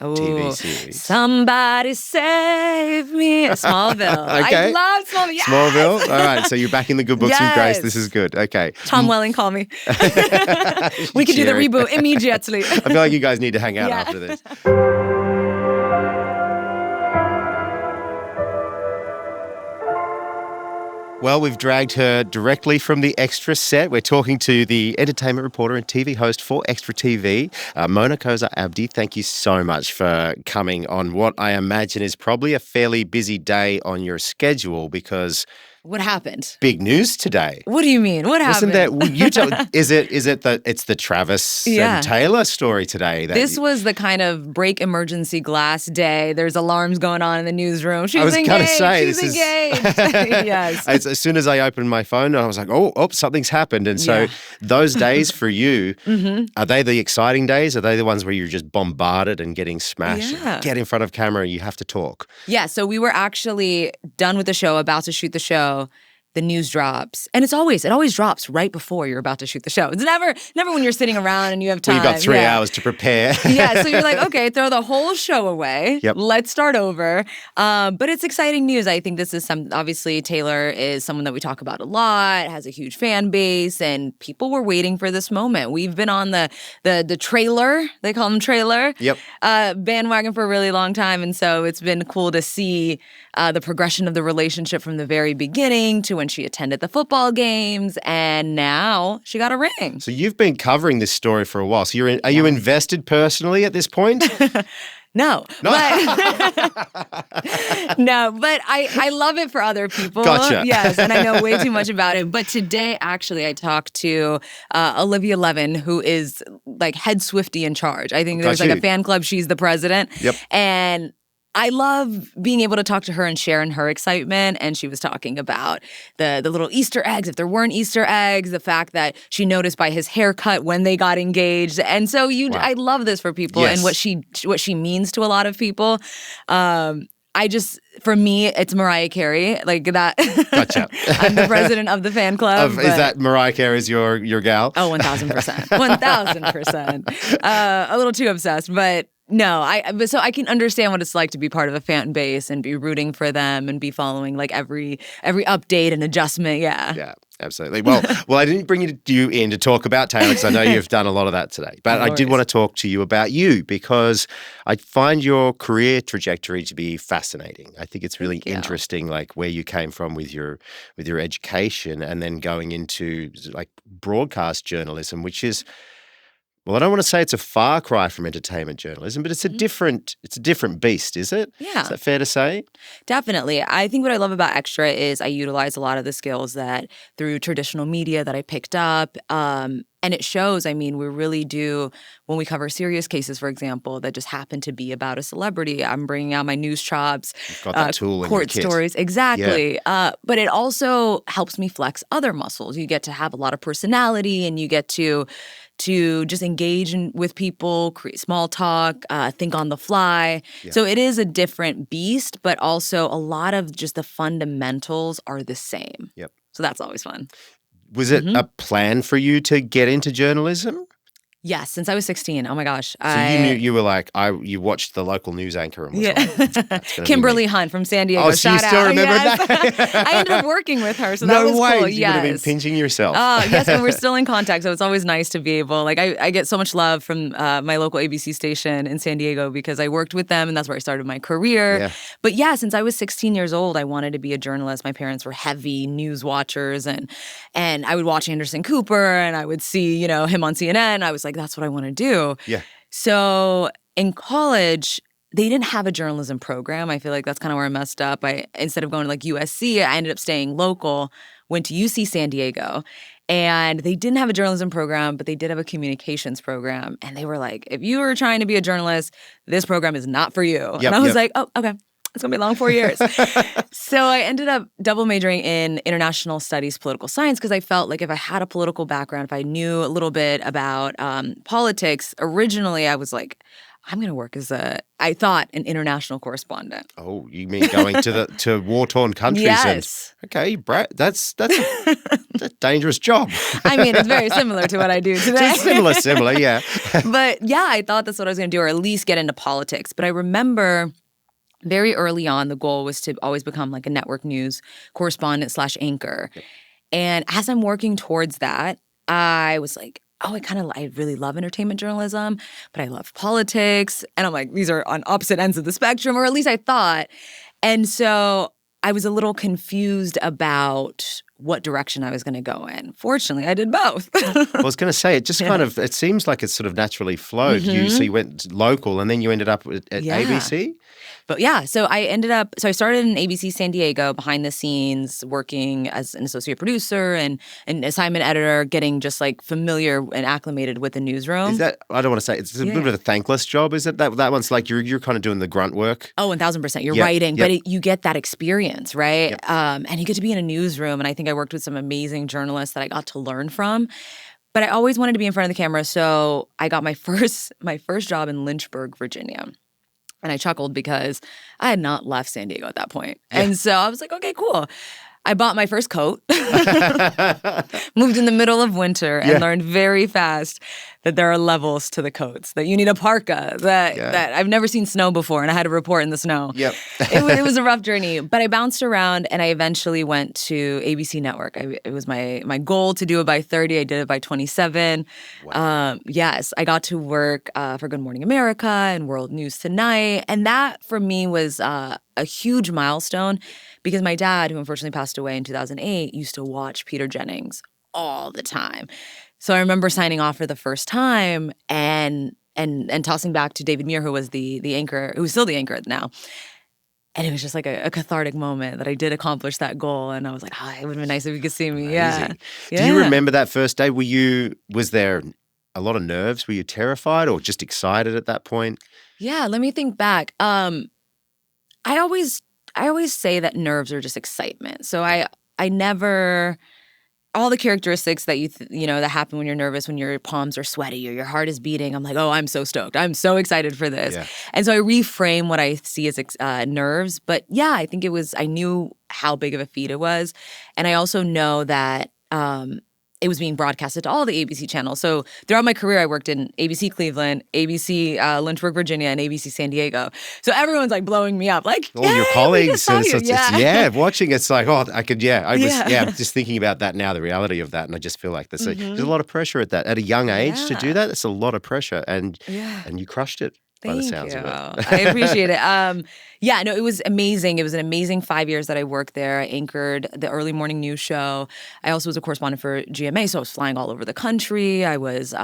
TV Oh, series. somebody save me. Smallville. Okay. I love Smallville. Yes! Smallville? All right, so you're back in the good books with Grace. This Yes. is good. Okay. Tom Welling, call me. We could do the Cheering. reboot immediately. I feel like you guys need to hang out Yeah. after this. Well, we've dragged her directly from the Extra set. We're talking to the entertainment reporter and TV host for Extra TV, Mona Kosar Abdi. Thank you so much for coming on what I imagine is probably a fairly busy day on your schedule because What happened? big news today. What do you mean? What happened? Wasn't that you? Is it that it's the Travis Yeah. and Taylor story today? This was the kind of break emergency glass day. There's alarms going on in the newsroom. She's I was engaged. gonna say, She's this is- engaged. Yes. As soon as I opened my phone, I was like, oh, something's happened. And so Yeah. those days for you, Mm-hmm. are they the exciting days? Are they the ones where you're just bombarded and getting smashed? Yeah. Get in front of camera, you have to talk. Yeah, so we were actually done with the show, about to shoot the show. The news drops, and it always drops right before you're about to shoot the show. It's never when you're sitting around and you have time. Well, you've got 3 Yeah. hours to prepare. Yeah, so you're like, okay, throw the whole show away. Yep. Let's start over. But it's exciting news. I think this is obviously Taylor is someone that we talk about a lot, has a huge fan base, and people were waiting for this moment. We've been on the trailer, they call them trailer, Yep. bandwagon for a really long time. And so it's been cool to see the progression of the relationship from the very beginning to when she attended the football games, and now she got a ring. So you've been covering this story for a while. So are you invested personally at this point? No. No, but I love it for other people. Gotcha. Yes, and I know way too much about it. But today, actually, I talked to Olivia Levin, who is like head Swiftie in charge. I think there's Got like you. a fan club. She's the president. Yep. And I love being able to talk to her and share in her excitement. And she was talking about the little Easter eggs, if there weren't Easter eggs, the fact that she noticed by his haircut when they got engaged. And so Wow. I love this for people Yes. and what she means to a lot of people. For me, it's Mariah Carey, like that. Gotcha. I'm the president of the fan club. Is but- that Mariah Carey's your gal? Oh, 1,000%. 1,000%. A little too obsessed, but no, but so I can understand what it's like to be part of a fan base and be rooting for them and be following like every update and adjustment. Yeah. Yeah, absolutely. Well, I didn't bring you in to talk about Taylor because I know you've done a lot of that today. But I did want to talk to you about you because I find your career trajectory to be fascinating. I think it's really Thank you. interesting, like where you came from with your education and then going into like broadcast journalism, which is. Well, I don't want to say it's a far cry from entertainment journalism, but it's a different beast, is it? Yeah. Is that fair to say? Definitely. I think what I love about Extra is I utilize a lot of the skills that through traditional media that I picked up. And it shows, I mean, we really do, when we cover serious cases, for example, that just happen to be about a celebrity, I'm bringing out my news chops, You've got that tool in court your kit. stories. Exactly. But it also helps me flex other muscles. You get to have a lot of personality and you get to just engage with people, create small talk, think on the fly. Yeah. So it is a different beast, but also a lot of just the fundamentals are the same. Yep. So that's always fun. Was it a plan for you to get into journalism? Yes, since I was 16. Oh my gosh. So you knew you were like you watched the local news anchor and was like, "That's gonna be Kimberly me." Hunt from San Diego. Oh, so you Shout still out. remember Yes. that? I ended up working with her, so No that was way. cool. You Yes. would have been pinching yourself. Yes, and we're still in contact, so it's always nice to be able, like, I get so much love from my local ABC station in San Diego because I worked with them, and that's where I started my career. Yeah. But yeah, since I was 16 years old, I wanted to be a journalist. My parents were heavy news watchers, and I would watch Anderson Cooper, and I would see, him on CNN. I was like, that's what I want to do. Yeah. So in college, they didn't have a journalism program. I feel like that's kind of where I messed up. Instead of going to like USC, I ended up staying local, went to UC San Diego, and they didn't have a journalism program, but they did have a communications program. And they were like, if you were trying to be a journalist, this program is not for you. Yep, and I was yep. like, oh, okay. It's going to be a long 4 years. So I ended up double majoring in international studies, political science, because I felt like if I had a political background, if I knew a little bit about politics, originally I was like, I'm going to work as I thought, an international correspondent. Oh, you mean going to war-torn countries? Yes. Okay, Brad, that's It's a dangerous job. I mean, it's very similar to what I do today. Similar, yeah. But yeah, I thought that's what I was going to do, or at least get into politics. But I remember very early on, the goal was to always become like a network news correspondent / anchor. Yep. And as I'm working towards that, I was like, oh, I really love entertainment journalism, but I love politics. And I'm like, these are on opposite ends of the spectrum, or at least I thought. And so I was a little confused about what direction I was going to go in. Fortunately, I did both. I was going to say, it just kind of, it seems like it sort of naturally flowed. So you went local and then you ended up at ABC? But yeah, so I started in ABC San Diego behind the scenes, working as an associate producer and an assignment editor, getting just like familiar and acclimated with the newsroom. Is that, I don't want to say, it's a bit of a thankless job, is it? That one's like you're kind of doing the grunt work? Oh, 1,000%. You're writing, but you get that experience, right? Yep. And you get to be in a newsroom, and I think I worked with some amazing journalists that I got to learn from. But I always wanted to be in front of the camera, so I got my first job in Lynchburg, Virginia. And I chuckled because I had not left San Diego at that point. Yeah. And so I was like, okay, cool. I bought my first coat, moved in the middle of winter, and learned very fast that there are levels to the coats, that you need a parka, that I've never seen snow before, and I had to report in the snow. Yep. It was a rough journey, but I bounced around, and I eventually went to ABC Network. It was my goal to do it by 30. I did it by 27. Wow. Yes, I got to work for Good Morning America and World News Tonight, and that for me was a huge milestone because my dad, who unfortunately passed away in 2008, used to watch Peter Jennings all the time. So I remember signing off for the first time and tossing back to David Muir, who was the anchor, who's still the anchor now. And it was just like a cathartic moment that I did accomplish that goal. And I was like, oh, it would have been nice if you could see me. Amazing. Yeah. Do you remember that first day? Was there a lot of nerves? Were you terrified or just excited at that point? Yeah, let me think back. I always say that nerves are just excitement. So I never, all the characteristics that that happen when you're nervous, when your palms are sweaty or your heart is beating. I'm like, oh, I'm so stoked. I'm so excited for this. Yeah. And so I reframe what I see as nerves. But yeah, I think I knew how big of a feat it was. And I also know that it was being broadcasted to all the ABC channels. So throughout my career, I worked in ABC Cleveland, ABC Lynchburg, Virginia, and ABC San Diego. So everyone's like blowing me up, like all your colleagues. Watching it's like, oh, I could, just thinking about that now, the reality of that, and I just feel like there's a lot of pressure at a young age to do that. It's a lot of pressure, and you crushed it. By the sounds of it. I appreciate it. It was amazing. It was an amazing 5 years that I worked there. I anchored the early morning news show. I also was a correspondent for GMA, so I was flying all over the country. I was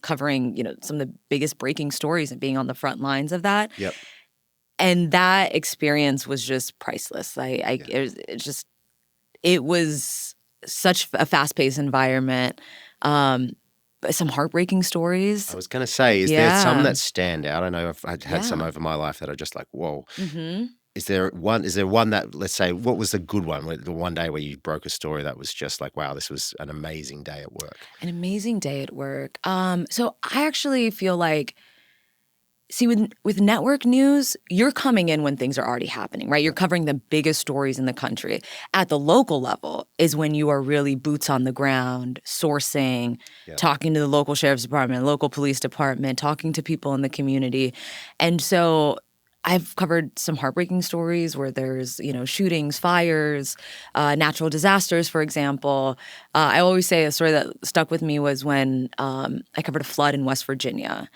covering, some of the biggest breaking stories and being on the front lines of that. Yep. And that experience was just priceless. It was such a fast-paced environment. Some heartbreaking stories. I was going to say, is there some that stand out? I know I've had some over my life that are just like, whoa. Mm-hmm. Is there one that, let's say, what was the good one? The one day where you broke a story that was just like, wow, this was an amazing day at work. An amazing day at work. So I actually feel like, with network news, you're coming in when things are already happening, right? You're covering the biggest stories in the country. At the local level is when you are really boots on the ground, sourcing, talking to the local sheriff's department, local police department, talking to people in the community. And so I've covered some heartbreaking stories where there's, shootings, fires, natural disasters, for example. I always say a story that stuck with me was when I covered a flood in West Virginia.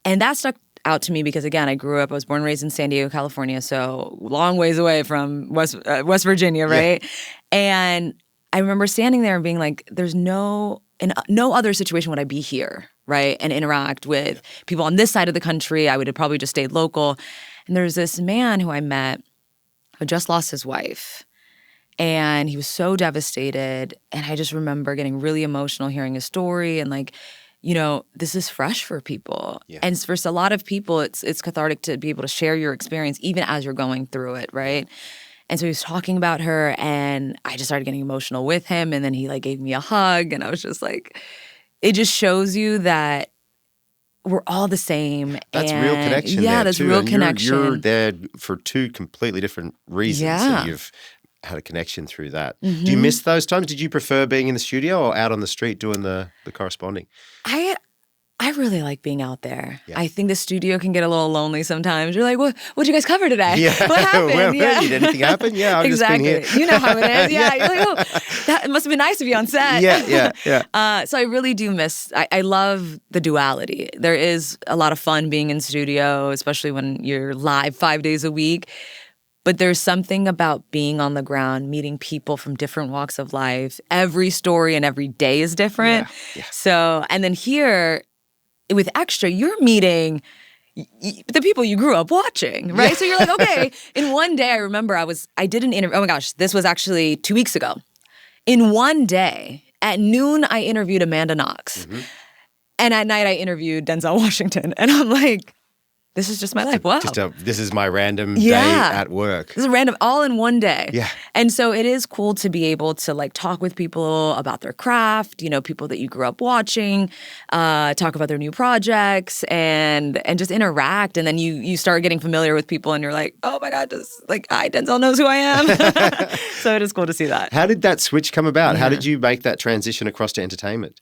And that stuck out to me because, again, I was born and raised in San Diego, California, so long ways away from West Virginia, right? Yeah. And I remember standing there and being like, in no other situation would I be here, right? And interact with people on this side of the country. I would have probably just stayed local. And there's this man who I met who just lost his wife. And he was so devastated. And I just remember getting really emotional hearing his story and this is fresh for people. Yeah. And for a lot of people, it's cathartic to be able to share your experience even as you're going through it, right? And so he was talking about her, and I just started getting emotional with him, and then he gave me a hug, and I was just like, it just shows you that we're all the same. That's real connection. Yeah, that's real connection. You're there for two completely different reasons. Yeah. And you've had a connection through that. Do you miss those times? Did you prefer being in the studio or out on the street doing the corresponding? I really like being out there. Yeah. I think the studio can get a little lonely sometimes. You're like, what'd you guys cover today? Yeah. What happened? Well, yeah. did anything happen? Yeah, I've exactly. just been here. You know how it is. Yeah. You're like, oh, that must have been nice to be on set. Yeah. So I really do miss, I love the duality. There is a lot of fun being in studio, especially when you're live 5 days a week. But there's something about being on the ground, meeting people from different walks of life. Every story and every day is different. Yeah. So, and then here with Extra, you're meeting the people you grew up watching, right? Yeah. So you're like, okay, in one day, I remember I did an interview. Oh my gosh, this was actually 2 weeks ago. In one day, at noon, I interviewed Amanda Knox. And at night, I interviewed Denzel Washington. And I'm like, this is just my life. Wow. This is my random day at work. This is random, all in one day. Yeah. And so it is cool to be able to like talk with people about their craft, you know, people that you grew up watching, talk about their new projects and just interact. And then you start getting familiar with people and you're like, oh my God, Denzel knows who I am. So it is cool to see that. How did that switch come about? How did you make that transition across to entertainment?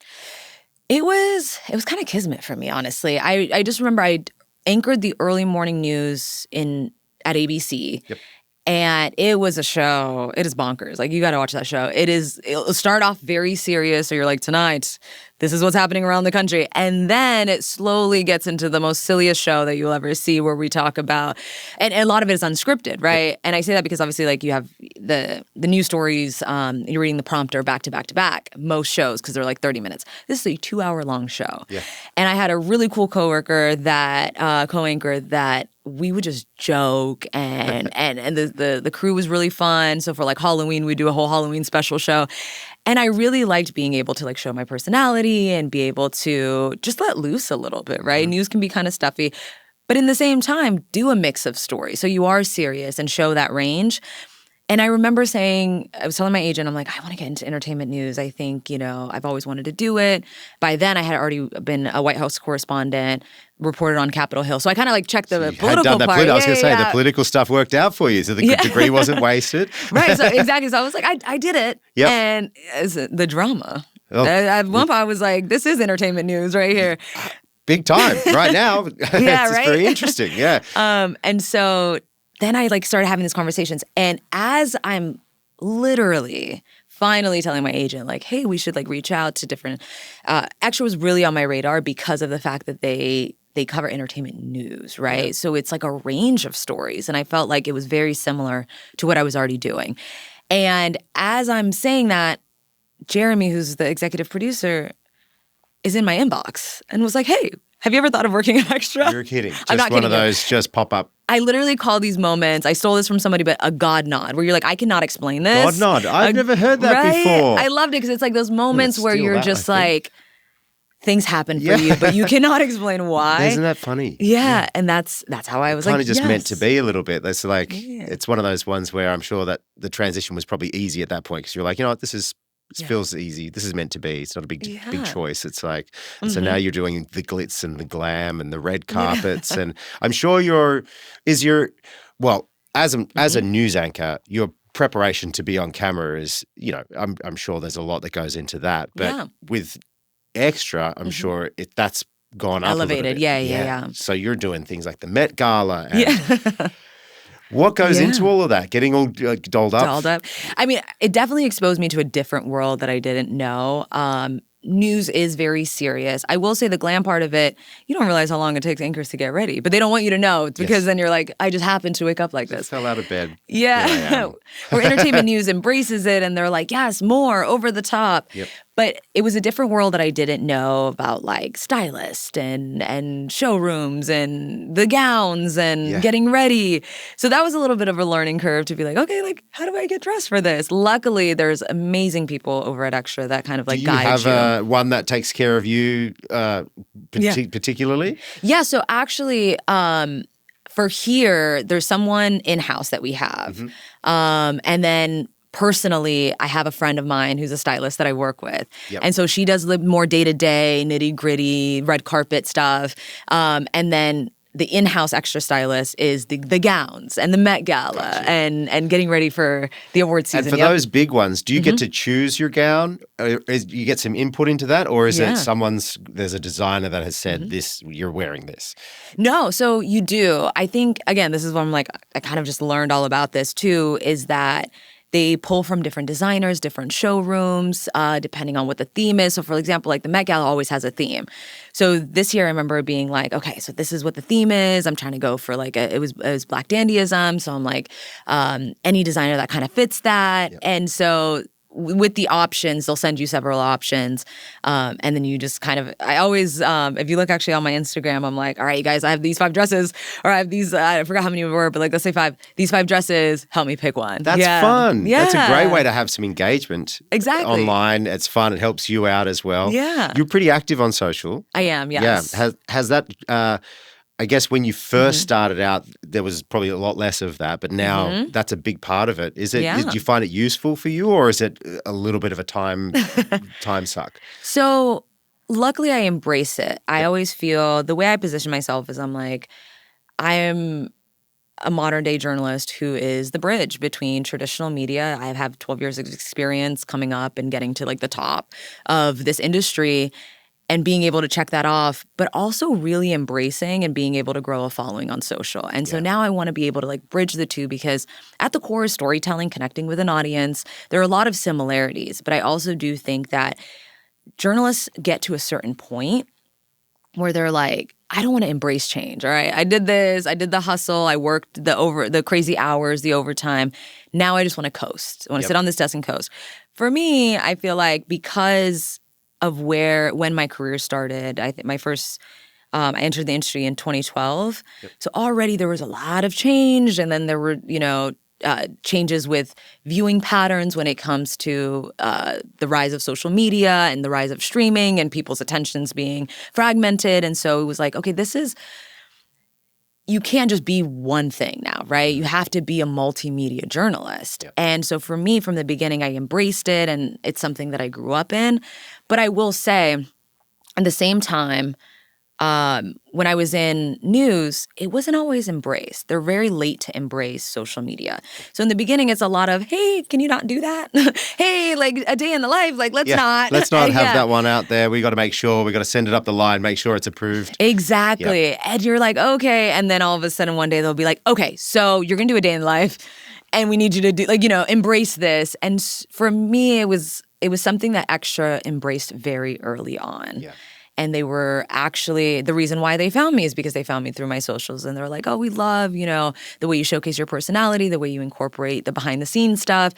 It was kind of kismet for me, honestly. I just remember I anchored the early morning news at ABC. Yep. And it was a show. It is bonkers. Like, you got to watch that show. It'll start off very serious. So you're like, tonight, this is what's happening around the country. And then it slowly gets into the most silliest show that you'll ever see, where we talk about, and a lot of it is unscripted, right? Yep. And I say that because obviously, like, you have the news stories, you're reading the prompter back to back to back, most shows, because they're like 30 minutes. This is a 2-hour-long show. Yeah. And I had a really cool co-anchor that we would just joke and the crew was really fun. So for like Halloween, we do a whole Halloween special show. And I really liked being able to like show my personality and be able to just let loose a little bit, right? News can be kind of stuffy, but in the same time, do a mix of stories. So you are serious and show that range. And I remember I was telling my agent, I'm like, I want to get into entertainment news. I think, I've always wanted to do it. By then, I had already been a White House correspondent, reported on Capitol Hill. So I kind of like checked the political part. I was going to say, the political stuff worked out for you. So the degree wasn't wasted. Right. So exactly. So I was like, I did it. Yep. And the drama. Oh. At one point, I was like, this is entertainment news right here. Big time. Right now. Yeah, it's right? very interesting. Yeah. And so then I like started having these conversations. And as I'm literally finally telling my agent, like, hey, we should like reach out to different, Extra was really on my radar because of the fact that they cover entertainment news, right? Yeah. So it's like a range of stories. And I felt like it was very similar to what I was already doing. And as I'm saying that, Jeremy, who's the executive producer, is in my inbox and was like, hey, have you ever thought of working at Extra? You're kidding. I'm not one kidding of those just pop up. I literally call these moments, I stole this from somebody, but a God nod, where you're like, I cannot explain this. God nod. I've never heard that before. I loved it because it's like those moments where you're just like, things happen for you, but you cannot explain why. Isn't that funny? Yeah. And that's how I was like, kind of just meant to be a little bit. That's like, it's one of those ones where I'm sure that the transition was probably easy at that point because you're like, you know what, this feels easy. This is meant to be. It's not a big choice. It's like, so now you're doing the glitz and the glam and the red carpets. And I'm sure as a news anchor, your preparation to be on camera is, I'm sure there's a lot that goes into that. But with Extra, I'm sure that's gone up elevated. A little bit. Yeah. So you're doing things like the Met Gala and what goes into all of that? Getting all dolled up? I mean, it definitely exposed me to a different world that I didn't know. News is very serious. I will say the glam part of it, you don't realize how long it takes anchors to get ready, but they don't want you to know because then you're like, I just happened to wake up like this. Fell out of bed. Yeah. Where entertainment news embraces it and they're like, yes, more, over the top. Yep. But it was a different world that I didn't know about, like stylists and showrooms and the gowns and getting ready. So that was a little bit of a learning curve to be like, okay, like how do I get dressed for this? Luckily, there's amazing people over at Extra that kind of like guide you. Do you have one that takes care of you particularly? Yeah. So actually, for here, there's someone in-house that we have. And then personally, I have a friend of mine who's a stylist that I work with. Yep. And so she does more day-to-day, nitty-gritty, red carpet stuff. And then the in-house extra stylist is the gowns and the Met Gala and getting ready for the award season. And for those big ones, do you get to choose your gown? You get some input into that? Or is it there's a designer that has said this, you're wearing this? No, so you do. I think, again, this is what I'm like, I kind of just learned all about this too, is that they pull from different designers, different showrooms, depending on what the theme is. So for example, like the Met Gala always has a theme. So this year I remember being like, okay, so this is what the theme is. I'm trying to go for like, it was Black dandyism. So I'm like, any designer that kind of fits that. Yep. And so with the options, they'll send you several options. And then you just kind of, I always, if you look actually on my Instagram, I'm like, all right, you guys, I have these 5 dresses, or I have these, I forgot how many were, but like, let's say 5, these 5 dresses, help me pick one. That's fun. Yeah. That's a great way to have some engagement. Exactly. Online. It's fun. It helps you out as well. Yeah. You're pretty active on social. I am, yes. Yeah. Has that, I guess when you first started out, there was probably a lot less of that, but now that's a big part of it. Is it? Yeah. Did you find it useful for you, or is it a little bit of a time suck? So luckily I embrace it. I always feel the way I position myself is I'm like, I am a modern day journalist who is the bridge between traditional media. I have 12 years of experience coming up and getting to like the top of this industry, and being able to check that off, but also really embracing and being able to grow a following on social. And so now I want to be able to like bridge the two, because at the core is storytelling, connecting with an audience. There are a lot of similarities, but I also do think that journalists get to a certain point where they're like, I don't want to embrace change, all right? I did this, I did the hustle, I worked the crazy hours, the overtime. Now I just want to coast. I want to sit on this desk and coast. For me, I feel like because of when my career started, I think my first, I entered the industry in 2012. So already there was a lot of change, and then there were, changes with viewing patterns when it comes to the rise of social media and the rise of streaming and people's attentions being fragmented. And so it was like, okay, you can't just be one thing now, right? You have to be a multimedia journalist. And so for me, from the beginning, I embraced it, and it's something that I grew up in. But I will say, at the same time, when I was in news, it wasn't always embraced. They're very late to embrace social media. So in the beginning, it's a lot of, hey, can you not do that? Hey, like a day in the life, like let's not. Let's not have that one out there. We got to make sure, we got to send it up the line, make sure it's approved. Exactly. Yep. And you're like, okay. And then all of a sudden one day they'll be like, okay, so you're going to do a day in the life, and we need you to do, embrace this. And for me, it was something that Extra embraced very early on. Yeah. And they were actually, the reason why they found me is because they found me through my socials. And they're like, oh, we love, the way you showcase your personality, the way you incorporate the behind the scenes stuff.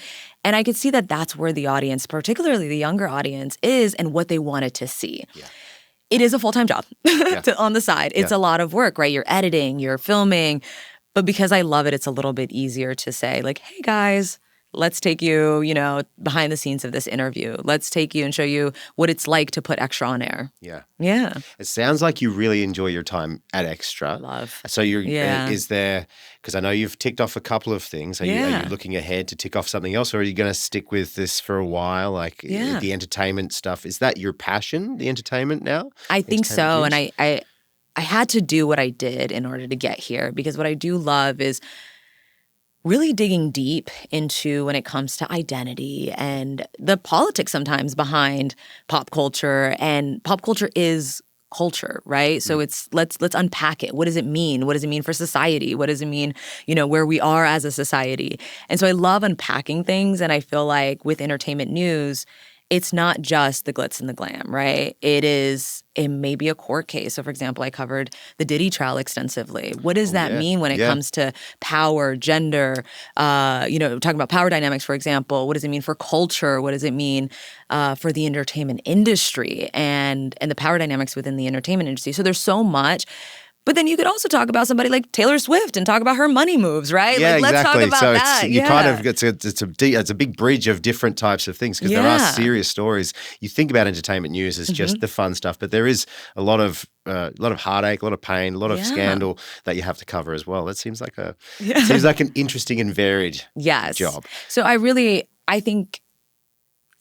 And I could see that that's where the audience, particularly the younger audience, is and what they wanted to see. Yeah. It is a full-time job on the side. It's a lot of work, right? You're editing, you're filming. But because I love it, it's a little bit easier to say like, hey guys, let's take you, behind the scenes of this interview. Let's take you and show you what it's like to put Extra on air. Yeah. Yeah. It sounds like you really enjoy your time at Extra. Love. So is there, because I know you've ticked off a couple of things. Are you looking ahead to tick off something else, or are you going to stick with this for a while, like the entertainment stuff? Is that your passion, the entertainment now? I think so. And I had to do what I did in order to get here, because what I do love is really digging deep into when it comes to identity and the politics sometimes behind pop culture. And pop culture is culture, right? So it's let's unpack it. What does it mean? What does it mean for society? What does it mean, where we are as a society? And so I love unpacking things, and I feel like with entertainment news, it's not just the glitz and the glam, right? It may be a court case. So, for example, I covered the Diddy trial extensively. What does that mean when it comes to power, gender, talking about power dynamics, for example? What does it mean for culture? What does it mean for the entertainment industry and the power dynamics within the entertainment industry? So there's so much. But then you could also talk about somebody like Taylor Swift and talk about her money moves, right? Yeah, let's talk about so that. It's a big bridge of different types of things, because there are serious stories. You think about entertainment news as just the fun stuff, but there is a lot of heartache, a lot of pain, a lot of scandal that you have to cover as well. That seems like an interesting and varied job. So I think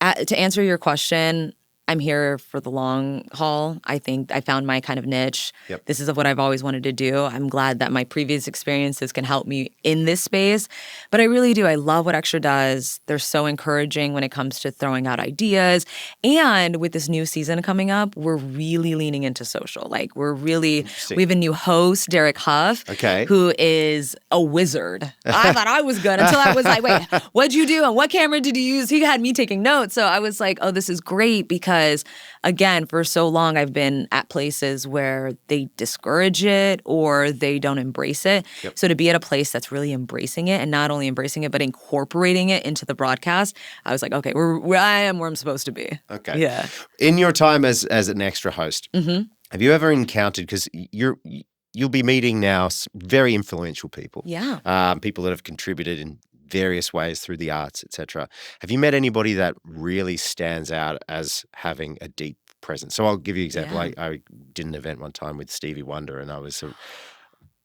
to answer your question, I'm here for the long haul. I think I found my kind of niche. Yep. This is what I've always wanted to do. I'm glad that my previous experiences can help me in this space. But I really do. I love what Extra does. They're so encouraging when it comes to throwing out ideas. And with this new season coming up, we're really leaning into social. Like we have a new host, Derek Huff, who is a wizard. I thought I was good until I was like, wait, what'd you do? And what camera did you use? He had me taking notes. So I was like, oh, this is great because again, for so long, I've been at places where they discourage it or they don't embrace it. Yep. So to be at a place that's really embracing it and not only embracing it, but incorporating it into the broadcast, I was like, okay, I am where I'm supposed to be. Okay. Yeah. In your time as an extra host, have you ever encountered, because you'll be meeting now very influential people. Yeah. People that have contributed in various ways through the arts, etc. Have you met anybody that really stands out as having a deep presence? So I'll give you an example. Yeah. I did an event one time with Stevie Wonder, and I was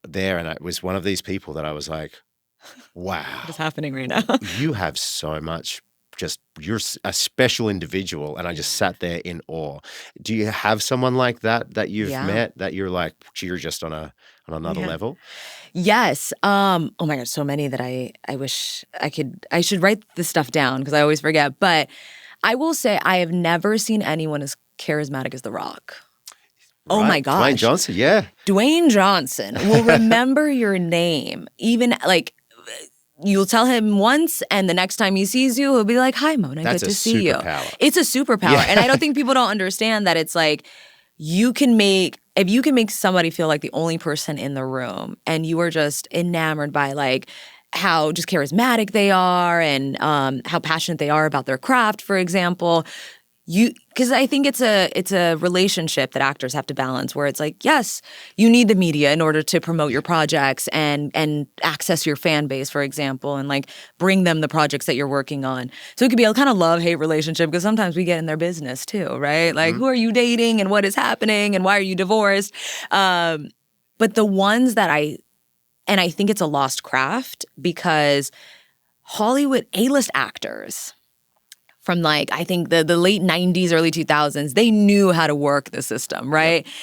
there, and it was one of these people that I was like, wow. What is happening right now? You have so much. You're a special individual, and I just sat there in awe. Do you have someone like that you've met that you're like, you're just on another level? Yes. Oh my God, so many that I wish I should write this stuff down because I always forget. But I will say I have never seen anyone as charismatic as The Rock. Right. Oh my gosh. Dwayne Johnson, yeah. Dwayne Johnson will remember your name. Even like you'll tell him once and the next time he sees you, he'll be like, hi, Mona, good to see you. It's a superpower. Yeah. And I don't think people don't understand that it's like if you can make somebody feel like the only person in the room and you are just enamored by like how just charismatic they are and how passionate they are about their craft, for example, because I think it's a relationship that actors have to balance where it's like, yes, you need the media in order to promote your projects and access your fan base, for example, and like bring them the projects that you're working on. So it could be a kind of love-hate relationship because sometimes we get in their business too, right? Like, who are you dating and what is happening and why are you divorced? But the ones that I think it's a lost craft because Hollywood A-list actors from like, I think the late 90s, early 2000s, they knew how to work the system, right? Yep.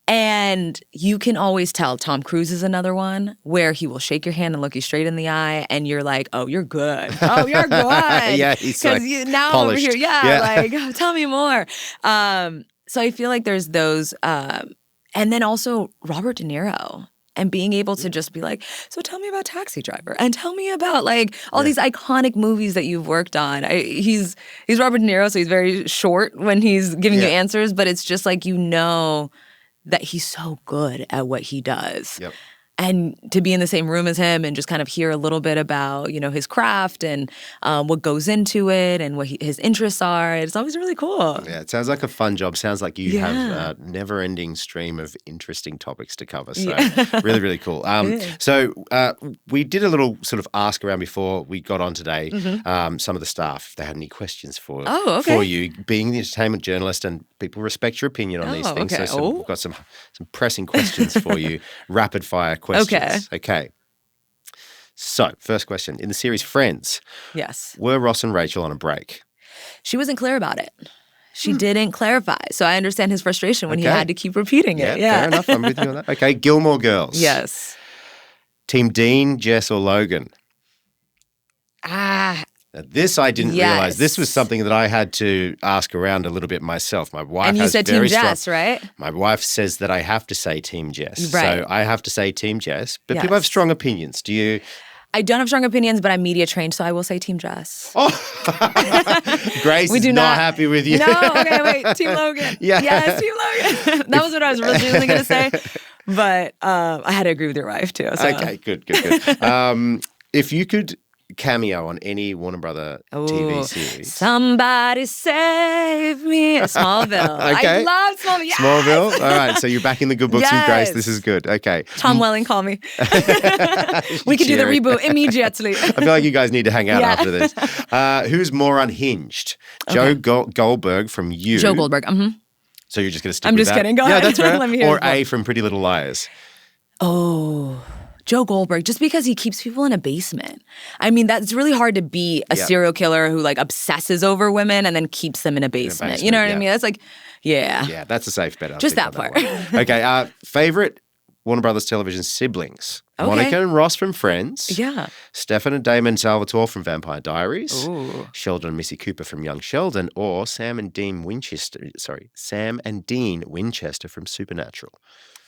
And you can always tell. Tom Cruise is another one where he will shake your hand and look you straight in the eye and you're like, oh, you're good. Oh, you're good. Yeah, he's like now polished. Over here, like, tell me more. So I feel like there's those. And then also Robert De Niro. And being able to just be like, so tell me about Taxi Driver and tell me about like all these iconic movies that you've worked on. He's Robert De Niro, so he's very short when he's giving you answers, but it's just like you know that he's so good at what he does. Yep. And to be in the same room as him and just kind of hear a little bit about, his craft and what goes into it and what his interests are, it's always really cool. Yeah, it sounds like a fun job. Sounds like you have a never-ending stream of interesting topics to cover. So really, really cool. So we did a little sort of ask around before we got on today. Some of the staff, if they had any questions for you, being the entertainment journalist, and people respect your opinion on these things. Okay. So we've got some pressing questions for you, rapid-fire questions. Okay. So, first question. In the series Friends, were Ross and Rachel on a break? She wasn't clear about it. She didn't clarify. So I understand his frustration when he had to keep repeating it. Yeah, fair enough. I'm with you on that. Okay, Gilmore Girls. Yes. Team Dean, Jess, or Logan? Now, this I didn't realize. This was something that I had to ask around a little bit myself. My wife and you said Team Jess, right? My wife says that I have to say Team Jess. Right. So I have to say Team Jess. But people have strong opinions. Do you? I don't have strong opinions, but I'm media trained, so I will say Team Jess. Oh, Grace is not happy with you. No, okay, wait, Team Logan. Yes, Team Logan. That was what I was originally going to say, but I had to agree with your wife too. So. Okay, good. If you could cameo on any Warner Brother TV series. Somebody save me. Smallville. Okay. I love Smallville. Yes! Smallville? All right, so you're back in the good books with Grace. This is good. Okay. Tom Welling, call me. We could do the reboot immediately. I feel like you guys need to hang out after this. Who's more unhinged? Joe Goldberg from You. Joe Goldberg. So you're just going to stick I'm with just that? kidding. Go ahead. Yeah, that's right. Let me hear Or A from Pretty Little Liars. Oh, Joe Goldberg, just because he keeps people in a basement. I mean, that's really hard to be a serial killer who like obsesses over women and then keeps them in a basement. You know what I mean? That's like, yeah. Yeah, that's a safe bet. Just that part. Okay, favorite Warner Brothers Television siblings? Okay. Monica and Ross from Friends. Yeah. Stefan and Damon Salvatore from Vampire Diaries. Ooh. Sheldon and Missy Cooper from Young Sheldon, or Sam and Dean Winchester from Supernatural.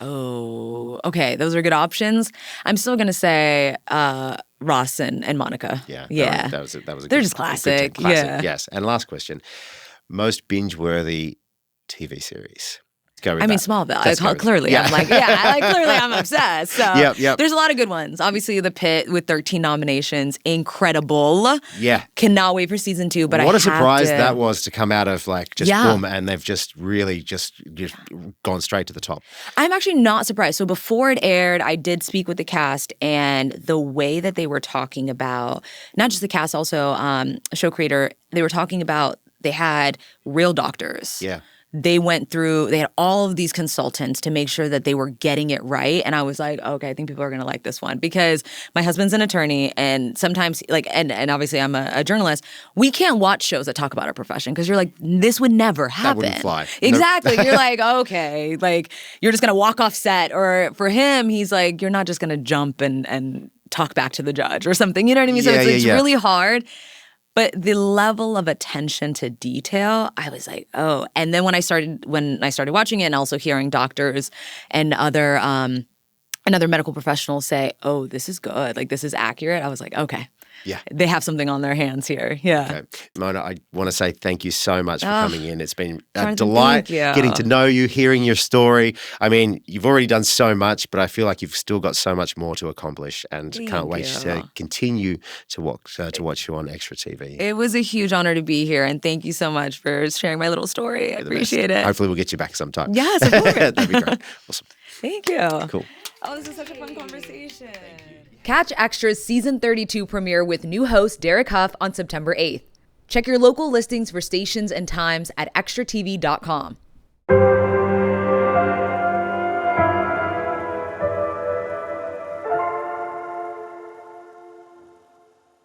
Oh, okay. Those are good options. I'm still going to say Ross and Monica. Yeah. Yeah. That was a They're good, just classic. classic. Yeah. Yes. And last question. Most binge-worthy TV series? Go with I mean, that. Smallville. Clearly, I'm like, clearly I'm obsessed. So Yep. there's a lot of good ones. Obviously, The Pit with 13 nominations, incredible. Yeah. Cannot wait for season 2. But what a surprise that was to come out of like just boom, and they've just really just gone straight to the top. I'm actually not surprised. So before it aired, I did speak with the cast, and the way that they were talking about, not just the cast, also show creator, they were talking about they had real doctors. Yeah. They had all of these consultants to make sure that they were getting it right. And I was like, okay, I think people are going to like this one, because my husband's an attorney, and sometimes and obviously I'm a journalist. We can't watch shows that talk about our profession because you're like, this would never happen. That wouldn't fly. Exactly. You're like, okay, like you're just going to walk off set. Or for him, he's like, you're not just going to jump and talk back to the judge or something. You know what I mean? So it's really hard. But the level of attention to detail, I was like, oh. And then when I started watching it, and also hearing doctors and other medical professionals say, oh, this is good, like this is accurate, I was like, okay. Yeah. They have something on their hands here. Yeah. Okay. Mona, I want to say thank you so much for coming in. It's been a delight getting to know you, hearing your story. I mean, you've already done so much, but I feel like you've still got so much more to accomplish, and can't wait to continue to watch you on Extra TV. It was a huge honor to be here, and thank you so much for sharing my little story. I appreciate it. Hopefully we'll get you back sometime. Yes, of course. That'd be great. Awesome. Thank you. Cool. Oh, this is such a fun conversation. Catch Extra's Season 32 premiere with new host Derek Huff on September 8th. Check your local listings for stations and times at extratv.com.